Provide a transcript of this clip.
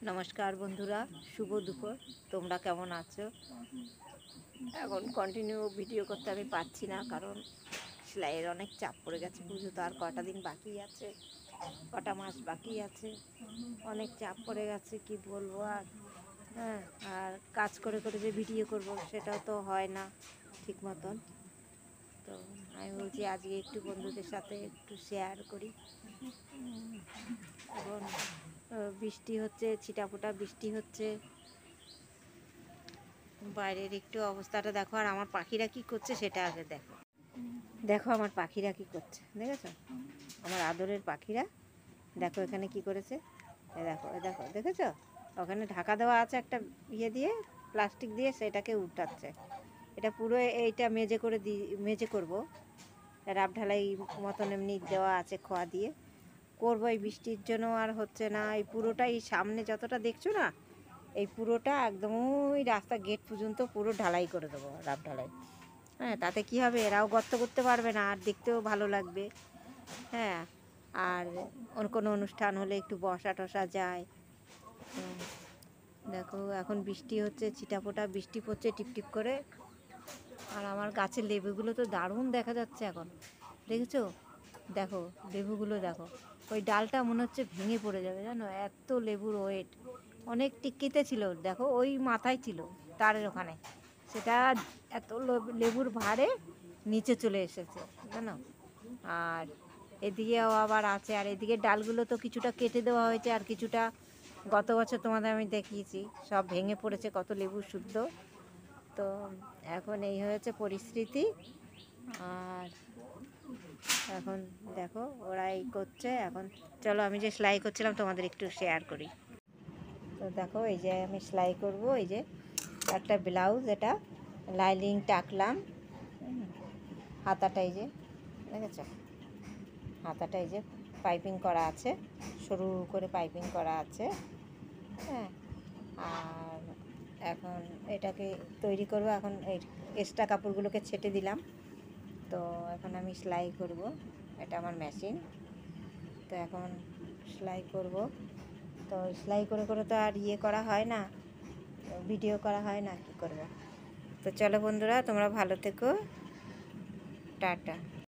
নমস্কার বন্ধুরা, শুভ দুপুর। তোমরা কেমন আছো? এখন কন্টিনিউ ভিডিও করতে আমি পারছি না, কারণ সেলাইয়ের অনেক চাপ পড়ে গেছে। পুজো তো আর কটা দিন বাকি আছে, কটা মাস বাকি আছে, অনেক চাপ পড়ে গেছে, কি বলবো আর। হ্যাঁ, আর কাজ করে করে যে ভিডিও করব সেটাও তো হয় না ঠিক মতন। তো আমি বলছি আজকে একটু বন্ধুদের সাথে একটু শেয়ার করি। এখন বৃষ্টি হচ্ছে, ছিটাফোটা বৃষ্টি হচ্ছে, বাইরের একটু অবস্থাটা দেখো। আর আমার পাখিরা কি করছে সেটা আগে দেখো। দেখো আমার পাখিরা কি করছে, দেখেছো? আমার আদরের পাখিরা দেখো এখানে কি করেছে। দেখো দেখো, দেখেছো? ওখানে ঢাকা দেওয়া আছে একটা ইয়ে দিয়ে, প্লাস্টিক দিয়ে, সেটাকে উঠাচ্ছে। এটা পুরো এইটা মেজে করে মেজে করবো, রাব ঢালাই মতন এমনি দেওয়া আছে খোয়া দিয়ে করবো। এই বৃষ্টির জন্য আর হচ্ছে না। এই পুরোটাই সামনে যতটা দেখছো না, এই পুরোটা একদম ওই রাস্তা গেট পর্যন্ত পুরো ঢালাই করে দেবো, রাব ঢালাই। হ্যাঁ, তাতে কি হবে, এরাও গর্ত করতে পারবে না, আর দেখতেও ভালো লাগবে। হ্যাঁ, আর কোনো অনুষ্ঠান হলে একটু বসা টসা যায়। দেখো এখন বৃষ্টি হচ্ছে, ছিটাফোটা বৃষ্টি পড়ছে টিপটিপ করে। আর আমার গাছের লেবুগুলো তো দারুণ দেখা যাচ্ছে এখন, দেখেছো? দেখো লেবুগুলো দেখো, ওই ডালটা মনে হচ্ছে ভেঙে পড়ে যাবে, জানো, এত লেবুর ওয়েট। অনেক টিক্কিতে ছিল, দেখো ওই মাথায় ছিল তারের ওখানে, সেটা এত লেবুর ভারে নিচে চলে এসেছে, জানো। আর এদিকেও আবার আছে, আর এদিকে ডালগুলো তো কিছুটা কেটে দেওয়া হয়েছে, আর কিছুটা গত বছর তোমাদের আমি দেখিয়েছি, সব ভেঙে পড়েছে কত লেবু শুদ্ধ। তো এখন এই হয়েছে পরিস্থিতি। আর এখন দেখো ওরা এই করছে। এখন চলো আমি যে সেলাই করছিলাম তোমাদের একটু শেয়ার করি। তো দেখো এই যে আমি সেলাই করব, এই যে একটা ব্লাউজ, এটা লাইনিং টাকলাম। হাতাটা এই যে দেখেছো, হাতাটা এই যে পাইপিং করা আছে, সরু করে পাইপিং করা আছে। হ্যাঁ, আর এখন এটাকে তৈরি করব। এখন এই এক্সট্রা কাপড়গুলোকে ছেটে দিলাম। তো এখন আমি সেলাই করব, এটা আমার মেশিন। তো এখন সেলাই করব। তো সেলাই করে করে তো আর ইয়ে করা হয় না, ভিডিও করা হয় না, কি করব। তো চলো বন্ধুরা, তোমরা ভালো থেকো, টাটা।